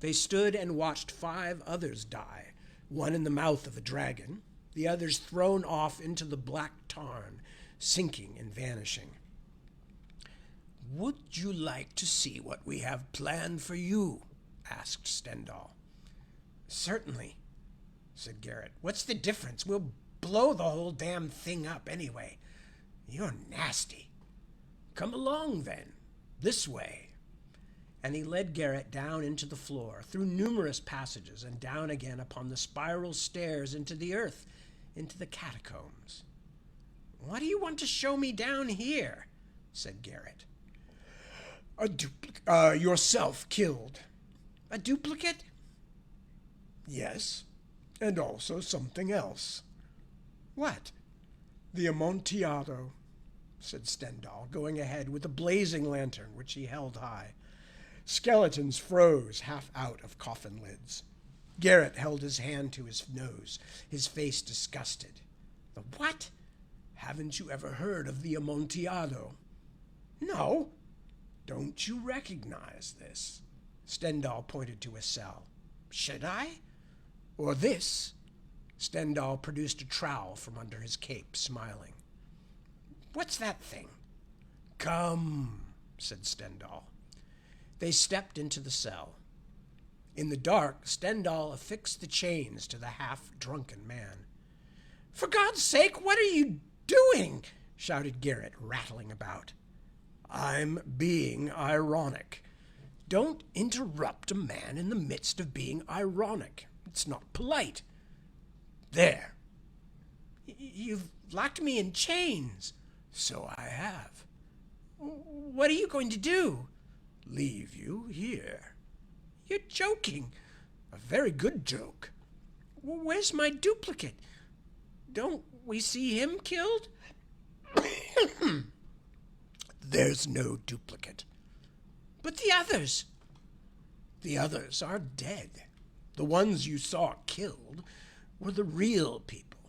Speaker 1: They stood and watched 5 others die, one in the mouth of a dragon, the others thrown off into the black tarn, sinking and vanishing. Would you like to see what we have planned for you? Asked Stendhal. Certainly, said Garrett. What's the difference? We'll blow the whole damn thing up anyway. You're nasty. Come along, then. This way. And he led Garrett down into the floor, through numerous passages, and down again upon the spiral stairs into the earth, into the catacombs. What do you want to show me down here? Said Garrett. Yourself killed. A duplicate? Yes, and also something else. What? The Amontillado, said Stendhal, going ahead with a blazing lantern which he held high. Skeletons froze half out of coffin lids. Garrett held his hand to his nose, his face disgusted. The what? Haven't you ever heard of the Amontillado? No. Don't you recognize this? Stendhal pointed to a cell. Should I? Or this? Stendhal produced a trowel from under his cape, smiling. What's that thing? Come, said Stendhal. They stepped into the cell. In the dark, Stendhal affixed the chains to the half-drunken man. For God's sake, what are you doing? Shouted Garrett, rattling about. I'm being ironic. Don't interrupt a man in the midst of being ironic. It's not polite. There. You've locked me in chains. So I have. What are you going to do? Leave you here. You're joking. A very good joke. Where's my duplicate? Don't we see him killed? There's no duplicate. But the others? The others are dead. The ones you saw killed were the real people.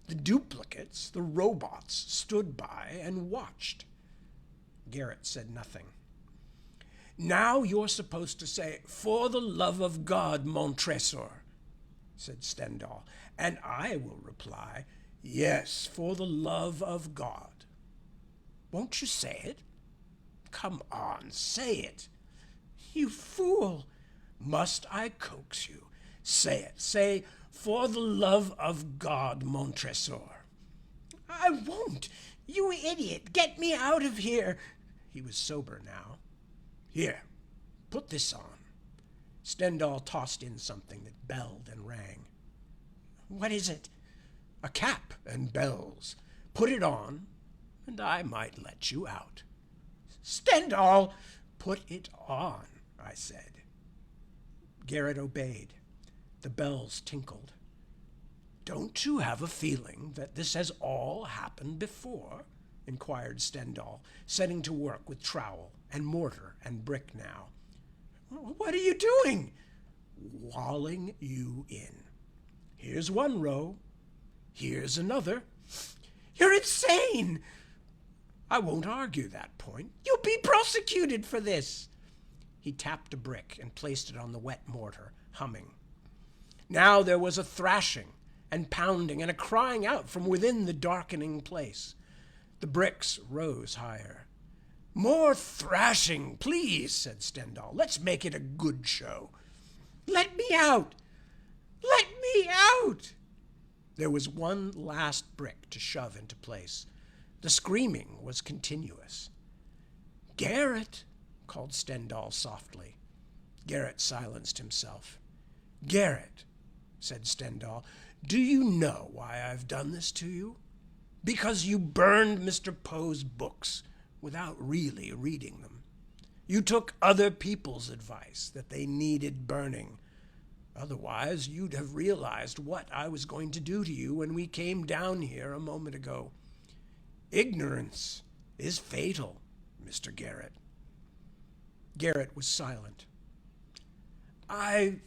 Speaker 1: The duplicates, the robots, stood by and watched. Garrett said nothing. Now you're supposed to say, for the love of God, mon trésor, said Stendhal. And I will reply, yes, for the love of God. Won't you say it? Come on, say it. You fool. Must I coax you? Say it. Say, for the love of God, Montresor. I won't. You idiot. Get me out of here. He was sober now. Here, put this on. Stendhal tossed in something that belled and rang. What is it? A cap and bells. Put it on, and I might let you out. Stendhal, put it on, I said. Garrett obeyed. The bells tinkled. Don't you have a feeling that this has all happened before? Inquired Stendhal, setting to work with trowel and mortar and brick now. What are you doing? Walling you in. Here's one row. Here's another. You're insane. I won't argue that point. You'll be prosecuted for this. He tapped a brick and placed it on the wet mortar, humming. Now there was a thrashing and pounding and a crying out from within the darkening place. The bricks rose higher. More thrashing, please, said Stendhal. Let's make it a good show. Let me out! Let me out! There was one last brick to shove into place. The screaming was continuous. Garrett, called Stendhal softly. Garrett silenced himself. Garrett, said Stendhal, do you know why I've done this to you? Because you burned Mr. Poe's books without really reading them. You took other people's advice that they needed burning. Otherwise, you'd have realized what I was going to do to you when we came down here a moment ago. Ignorance is fatal, Mr. Garrett. Garrett was silent. I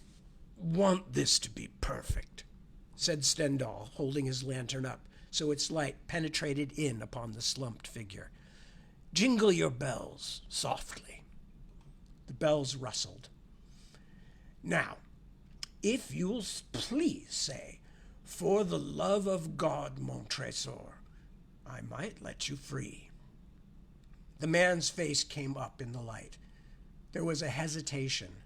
Speaker 1: want this to be perfect, said Stendhal, holding his lantern up so its light penetrated in upon the slumped figure. Jingle your bells softly. The bells rustled. Now, if you'll please say, for the love of God, Montresor, I might let you free. The man's face came up in the light. There was a hesitation.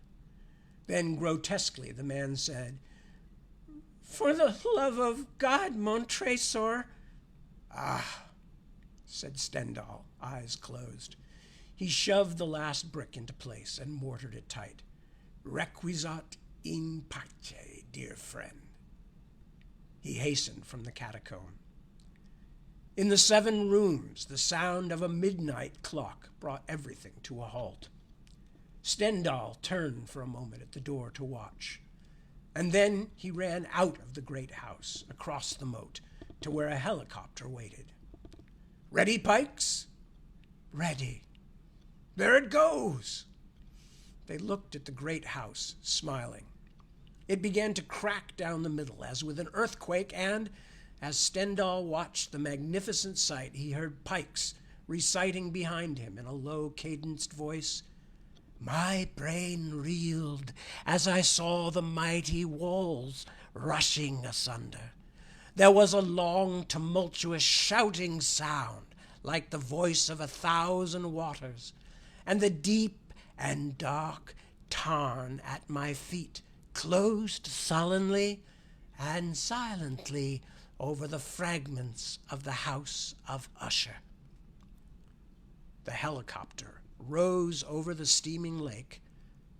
Speaker 1: Then, grotesquely, the man said, for the love of God, Montresor. Ah, said Stendhal, eyes closed. He shoved the last brick into place and mortared it tight. Requiescat in pace, dear friend. He hastened from the catacomb. In the 7 rooms, the sound of a midnight clock brought everything to a halt. Stendhal turned for a moment at the door to watch, and then he ran out of the great house, across the moat, to where a helicopter waited. Ready, Pikes? Ready. There it goes. They looked at the great house, smiling. It began to crack down the middle, as with an earthquake, and as Stendhal watched the magnificent sight, he heard Pikes reciting behind him in a low, cadenced voice, my brain reeled as I saw the mighty walls rushing asunder. There was a long, tumultuous, shouting sound, like the voice of 1,000 waters, and the deep and dark tarn at my feet closed sullenly and silently over the fragments of the house of Usher. The helicopter rose over the steaming lake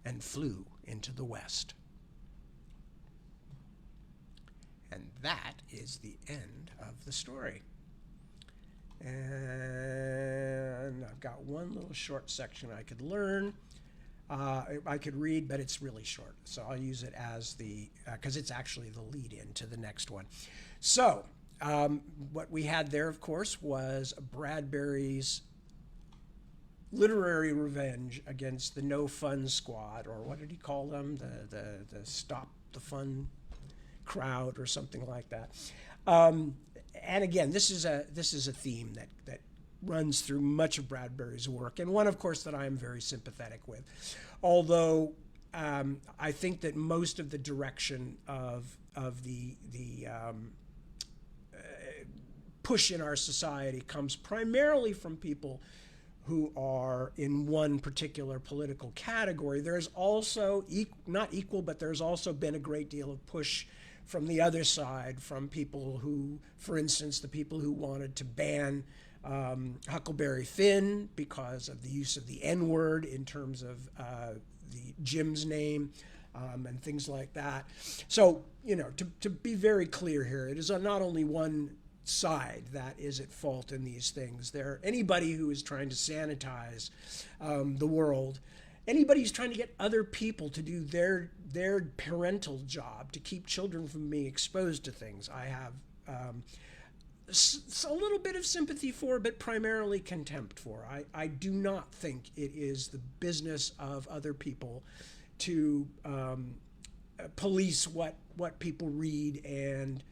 Speaker 1: and flew into the west. And that is the end of the story. And I've got one little short section I could learn. I could read, but it's really short. So I'll use it as because it's actually the lead-in to the next one. So what we had there, of course, was Bradbury's literary revenge against the No Fun Squad, or what did he call them? The Stop the Fun crowd, or something like that. And again, this is a theme that runs through much of Bradbury's work, and one, of course, that I am very sympathetic with. Although I think that most of the direction of the push in our society comes primarily from people who are in one particular political category. There's also, not equal, but there's also been a great deal of push from the other side, from people who, for instance, the people who wanted to ban Huckleberry Finn because of the use of the N-word in terms of the Jim's name and things like that. So, you know, to be very clear here, it is not only one side that is at fault in these things. Anybody who is trying to sanitize the world, anybody who's trying to get other people to do their parental job to keep children from being exposed to things, I have a little bit of sympathy for, but primarily contempt for. I do not think it is the business of other people to police what people read and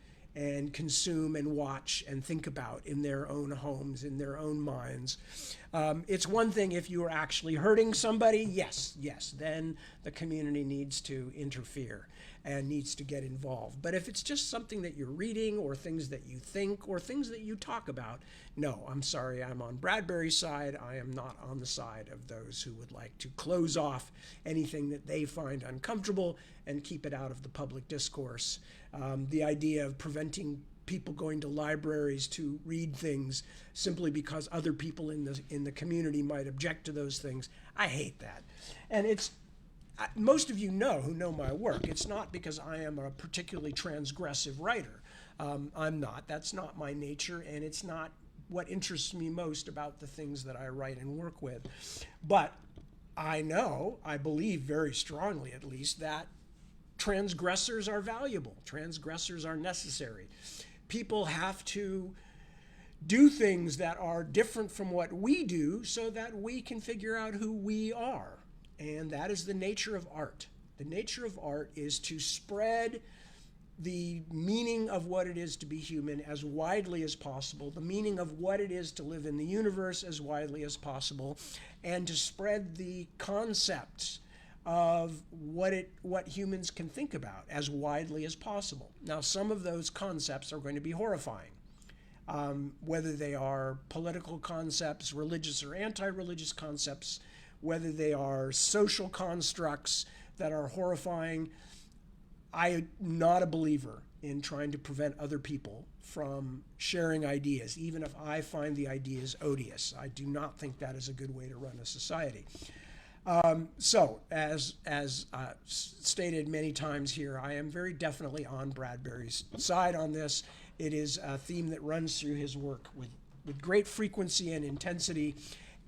Speaker 1: consume and watch and think about in their own homes, in their own minds. It's one thing if you are actually hurting somebody, yes, then the community needs to interfere and needs to get involved. But if it's just something that you're reading or things that you think or things that you talk about, no, I'm sorry, I'm on Bradbury's side. I am not on the side of those who would like to close off anything that they find uncomfortable and keep it out of the public discourse. The idea of preventing people going to libraries to read things simply because other people in the community might object to those things, I hate that. And most of you who know my work, it's not because I am a particularly transgressive writer. I'm not. That's not my nature, and it's not what interests me most about the things that I write and work with. But I believe very strongly at least, that transgressors are valuable. Transgressors are necessary. People have to do things that are different from what we do so that we can figure out who we are. And that is the nature of art. The nature of art is to spread the meaning of what it is to be human as widely as possible, the meaning of what it is to live in the universe as widely as possible, and to spread the concepts of what humans can think about as widely as possible. Now, some of those concepts are going to be horrifying, whether they are political concepts, religious or anti-religious concepts, whether they are social constructs that are horrifying. I am not a believer in trying to prevent other people from sharing ideas, even if I find the ideas odious. I do not think that is a good way to run a society. So, as stated many times here, I am very definitely on Bradbury's side on this. It is a theme that runs through his work with great frequency and intensity.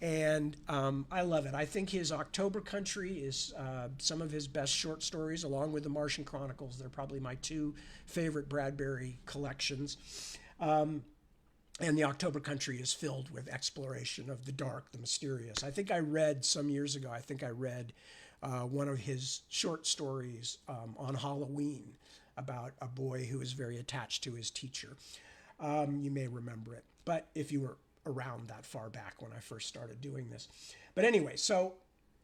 Speaker 1: And I love it. I think his October Country is some of his best short stories, along with the Martian Chronicles. They're probably my two favorite Bradbury collections. And the October Country is filled with exploration of the dark, the mysterious. I think I read some years ago, one of his short stories on Halloween about a boy who is very attached to his teacher. You may remember it. But if you were around that far back when I first started doing this. But anyway, so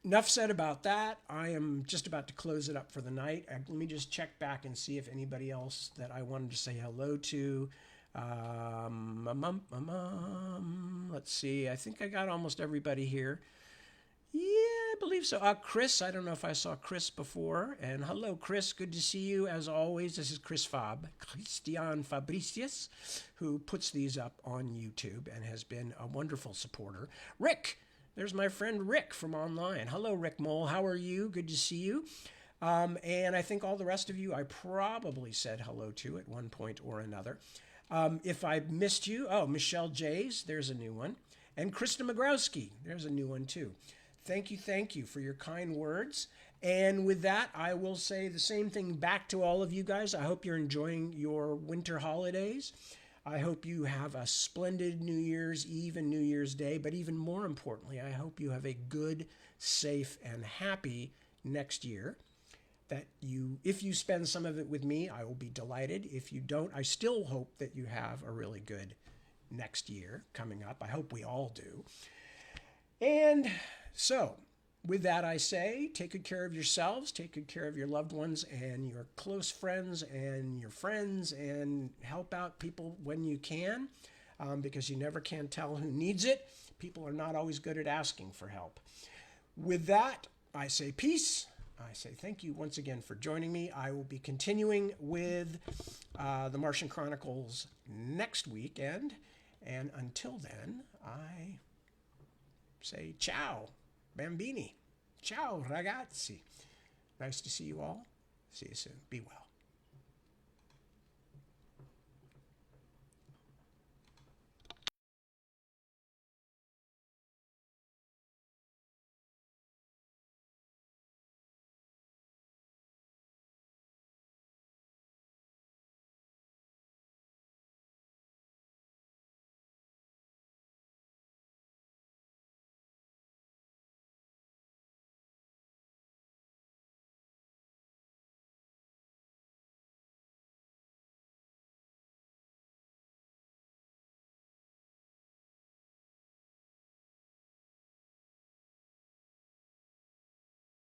Speaker 1: enough said about that. I am just about to close it up for the night. Let me just check back and see if anybody else that I wanted to say hello to. Let's see. I think I got almost everybody here. Yeah, I believe so. Chris, I don't know if I saw Chris before. And hello, Chris. Good to see you as always. This is Christian Fabricius, who puts these up on YouTube and has been a wonderful supporter. Rick, there's my friend Rick from online. Hello, Rick Mole. How are you? Good to see you. And I think all the rest of you I probably said hello to at one point or another. If I missed you, Michelle Jays, there's a new one. And Krista Magrowski, there's a new one too. Thank you for your kind words. And with that, I will say the same thing back to all of you guys. I hope you're enjoying your winter holidays. I hope you have a splendid New Year's Eve and New Year's Day. But even more importantly, I hope you have a good, safe, and happy next year. If you spend some of it with me, I will be delighted. If you don't, I still hope that you have a really good next year coming up. I hope we all do. And so, With that, I say, take good care of yourselves, take good care of your loved ones and your close friends and your friends, and help out people when you can, because you never can tell who needs it. People are not always good at asking for help. With that, I say peace. I say thank you once again for joining me. I will be continuing with the Martian Chronicles next weekend. And until then, I say ciao, bambini. Ciao, ragazzi. Nice to see you all. See you soon. Be well.